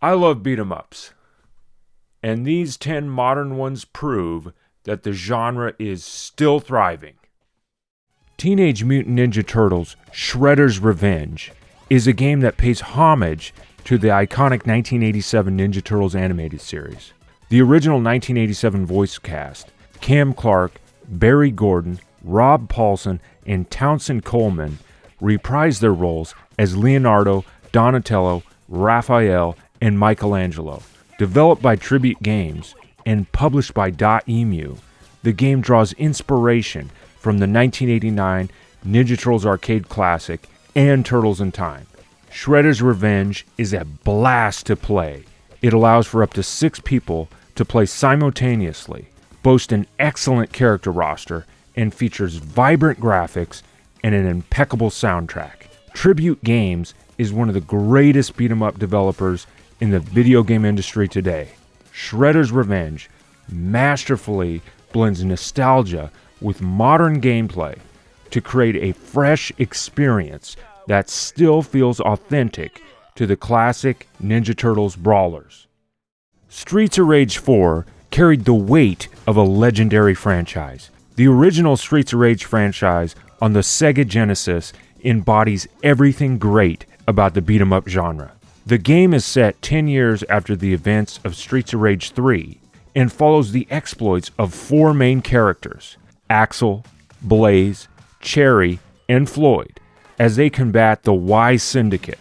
I love beat-em-ups, and these 10 modern ones prove that the genre is still thriving. Teenage Mutant Ninja Turtles Shredder's Revenge is a game that pays homage to the iconic 1987 Ninja Turtles animated series. The original 1987 voice cast, Cam Clark, Barry Gordon, Rob Paulson, and Townsend Coleman reprised their roles as Leonardo, Donatello, Raphael, and Michelangelo. Developed by Tribute Games and published by .emu, the game draws inspiration from the 1989 Ninja Turtles arcade classic and Turtles in Time. Shredder's Revenge is a blast to play. It allows for up to 6 people to play simultaneously, boasts an excellent character roster, and features vibrant graphics and an impeccable soundtrack. Tribute Games is one of the greatest beat-em-up developers in the video game industry today. Shredder's Revenge masterfully blends nostalgia with modern gameplay to create a fresh experience that still feels authentic to the classic Ninja Turtles brawlers. Streets of Rage 4 carried the weight of a legendary franchise. The original Streets of Rage franchise on the Sega Genesis embodies everything great about the beat-em-up genre. The game is set 10 years after the events of Streets of Rage 3 and follows the exploits of 4 main characters, Axel, Blaze, Cherry, and Floyd, as they combat the Y Syndicate.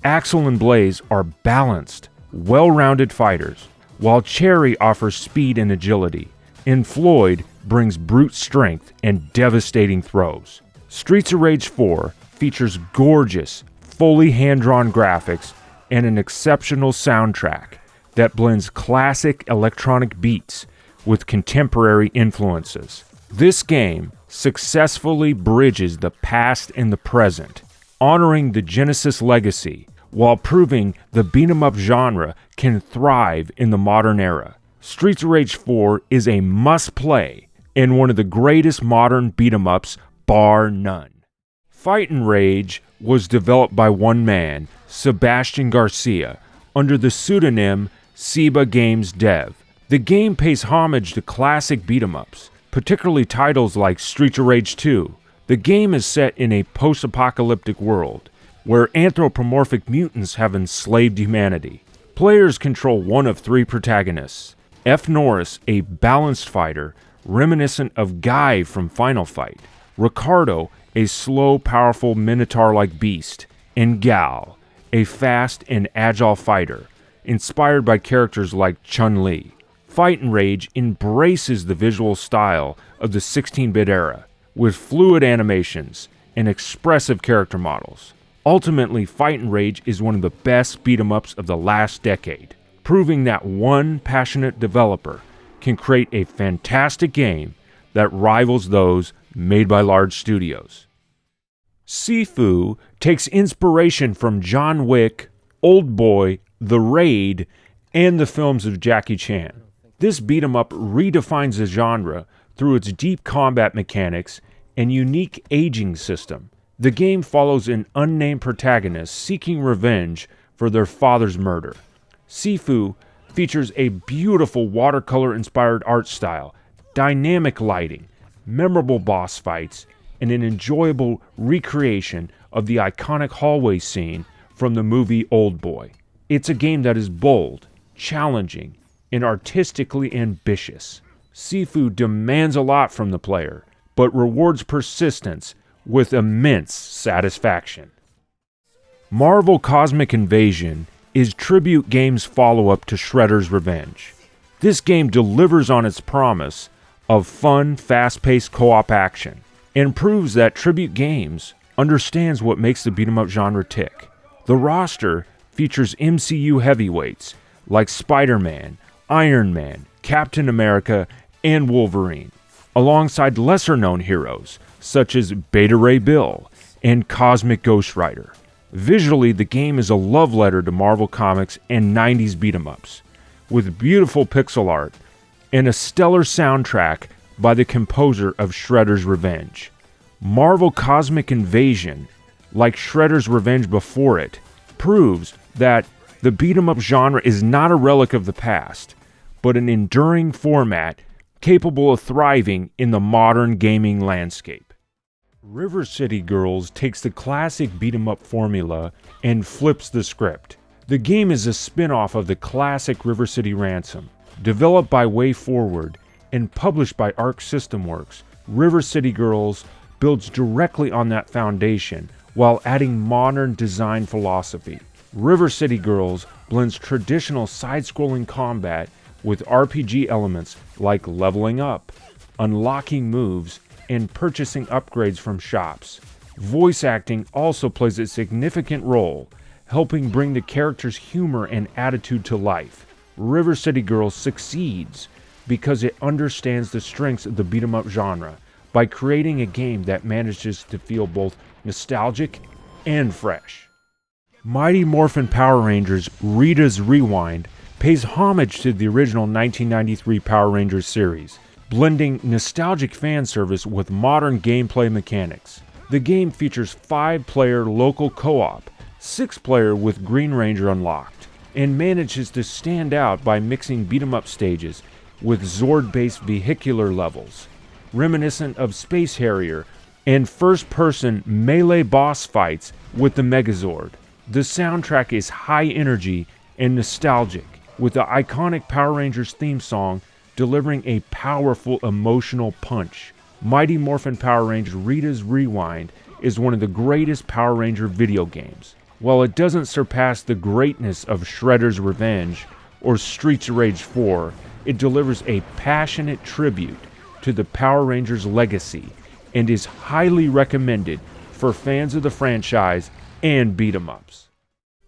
Axel and Blaze are balanced, well-rounded fighters, while Cherry offers speed and agility, and Floyd brings brute strength and devastating throws. Streets of Rage 4 features gorgeous, fully hand-drawn graphics and an exceptional soundtrack that blends classic electronic beats with contemporary influences. This game successfully bridges the past and the present, honoring the Genesis legacy while proving the beat-em-up genre can thrive in the modern era. Streets of Rage 4 is a must-play and one of the greatest modern beat-em-ups, bar none. Fightin' Rage was developed by one man, Sebastian Garcia, under the pseudonym Seba Games Dev. The game pays homage to classic beat-em-ups, particularly titles like Streets of Rage 2. The game is set in a post-apocalyptic world, where anthropomorphic mutants have enslaved humanity. Players control one of 3 protagonists. F. Norris, a balanced fighter, reminiscent of Guy from Final Fight. Ricardo, a slow, powerful Minotaur-like beast. And Gal, a fast and agile fighter, inspired by characters like Chun-Li. Fightin' Rage embraces the visual style of the 16-bit era, with fluid animations and expressive character models. Ultimately, Fightin' Rage is one of the best beat-em-ups of the last decade, proving that one passionate developer can create a fantastic game that rivals those made by large studios. Sifu takes inspiration from John Wick, Old Boy, The Raid, and the films of Jackie Chan. This beat-em-up redefines the genre through its deep combat mechanics and unique aging system. The game follows an unnamed protagonist seeking revenge for their father's murder. Sifu features a beautiful watercolor-inspired art style, dynamic lighting, memorable boss fights, and an enjoyable recreation of the iconic hallway scene from the movie Old Boy. It's a game that is bold, challenging, and artistically ambitious. Sifu demands a lot from the player, but rewards persistence with immense satisfaction. Marvel Cosmic Invasion is Tribute Games' follow-up to Shredder's Revenge. This game delivers on its promise of fun, fast-paced co-op action, and proves that Tribute Games understands what makes the beat-em-up genre tick. The roster features MCU heavyweights like Spider-Man, Iron Man, Captain America, and Wolverine, alongside lesser-known heroes such as Beta Ray Bill and Cosmic Ghost Rider. Visually, the game is a love letter to Marvel Comics and 90s beat-em-ups, with beautiful pixel art and a stellar soundtrack by the composer of Shredder's Revenge. Marvel Cosmic Invasion, like Shredder's Revenge before it, proves that The beat-em-up genre is not a relic of the past, but an enduring format capable of thriving in the modern gaming landscape. River City Girls takes the classic beat-em-up formula and flips the script. The game is a spin-off of the classic River City Ransom. Developed by WayForward and published by Arc System Works, River City Girls builds directly on that foundation while adding modern design philosophy. River City Girls blends traditional side-scrolling combat with RPG elements like leveling up, unlocking moves, and purchasing upgrades from shops. Voice acting also plays a significant role, helping bring the characters' humor and attitude to life. River City Girls succeeds because it understands the strengths of the beat-em-up genre by creating a game that manages to feel both nostalgic and fresh. Mighty Morphin Power Rangers Rita's Rewind pays homage to the original 1993 Power Rangers series, blending nostalgic fan service with modern gameplay mechanics. The game features 5-player local co-op, 6-player with Green Ranger unlocked, and manages to stand out by mixing beat-em-up stages with Zord-based vehicular levels, reminiscent of Space Harrier, and first-person melee boss fights with the Megazord. The soundtrack is high energy and nostalgic, with the iconic Power Rangers theme song delivering a powerful emotional punch. Mighty Morphin Power Rangers Rita's Rewind is one of the greatest Power Ranger video games. While it doesn't surpass the greatness of Shredder's Revenge or Streets of Rage 4, it delivers a passionate tribute to the Power Rangers legacy and is highly recommended for fans of the franchise and beat-em-ups.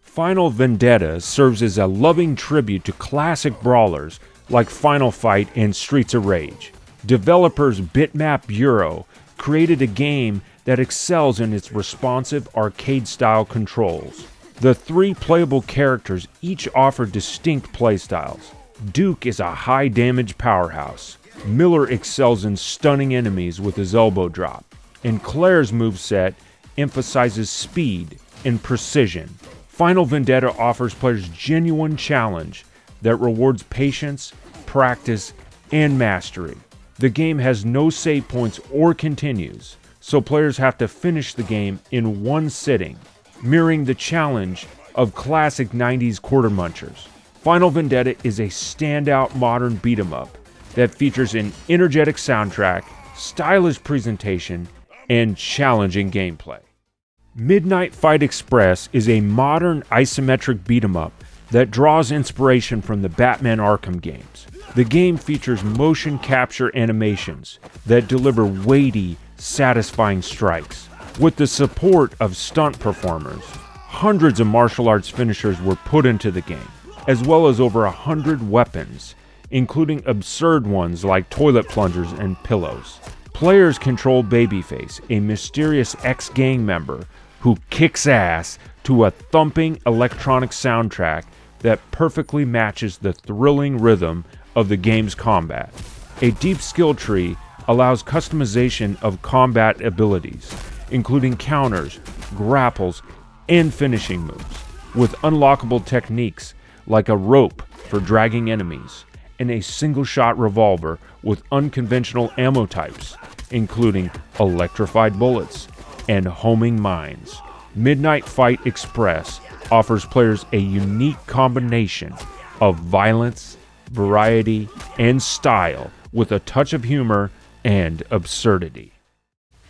Final Vendetta serves as a loving tribute to classic brawlers like Final Fight and Streets of Rage. Developers Bitmap Bureau created a game that excels in its responsive arcade-style controls. The 3 playable characters each offer distinct playstyles. Duke is a high-damage powerhouse. Miller excels in stunning enemies with his elbow drop. And Claire's moveset emphasizes speed and precision. Final Vendetta offers players genuine challenge that rewards patience, practice, and mastery. The game has no save points or continues, so players have to finish the game in one sitting, mirroring the challenge of classic 90s quarter munchers. Final Vendetta is a standout modern beat-em-up that features an energetic soundtrack, stylish presentation, and challenging gameplay. Midnight Fight Express is a modern isometric beat-em-up that draws inspiration from the Batman Arkham games. The game features motion capture animations that deliver weighty, satisfying strikes. With the support of stunt performers, hundreds of martial arts finishers were put into the game, as well as over 100 weapons, including absurd ones like toilet plungers and pillows. Players control Babyface, a mysterious ex-gang member who kicks ass to a thumping electronic soundtrack that perfectly matches the thrilling rhythm of the game's combat. A deep skill tree allows customization of combat abilities, including counters, grapples, and finishing moves, with unlockable techniques like a rope for dragging enemies, and a single-shot revolver with unconventional ammo types, including electrified bullets and homing mines. Midnight Fight Express offers players a unique combination of violence, variety, and style with a touch of humor and absurdity.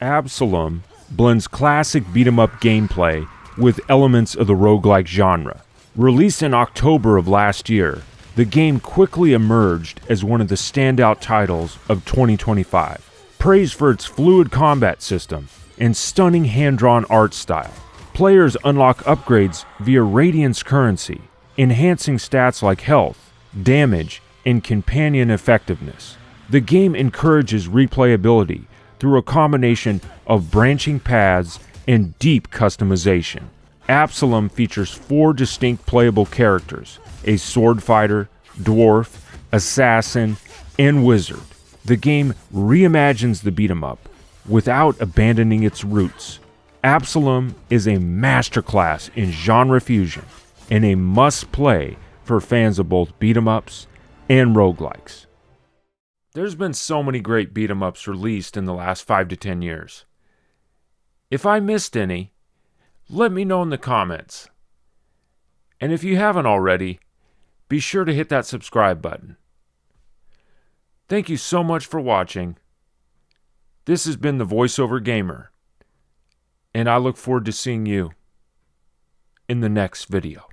Absolum blends classic beat-em-up gameplay with elements of the roguelike genre. Released in October of last year, the game quickly emerged as one of the standout titles of 2025. Praised for its fluid combat system and stunning hand-drawn art style. Players unlock upgrades via Radiance currency, enhancing stats like health, damage, and companion effectiveness. The game encourages replayability through a combination of branching paths and deep customization. Absolum features 4 distinct playable characters: a sword fighter, dwarf, assassin, and wizard. The game reimagines the beat-em-up without abandoning its roots. Absolum is a masterclass in genre fusion, and a must-play for fans of both beat-em-ups and roguelikes. There's been so many great beat-em-ups released in the last 5 to 10 years. If I missed any, let me know in the comments. And if you haven't already, be sure to hit that subscribe button. Thank you so much for watching. This has been the VoiceOver Gamer, and I look forward to seeing you in the next video.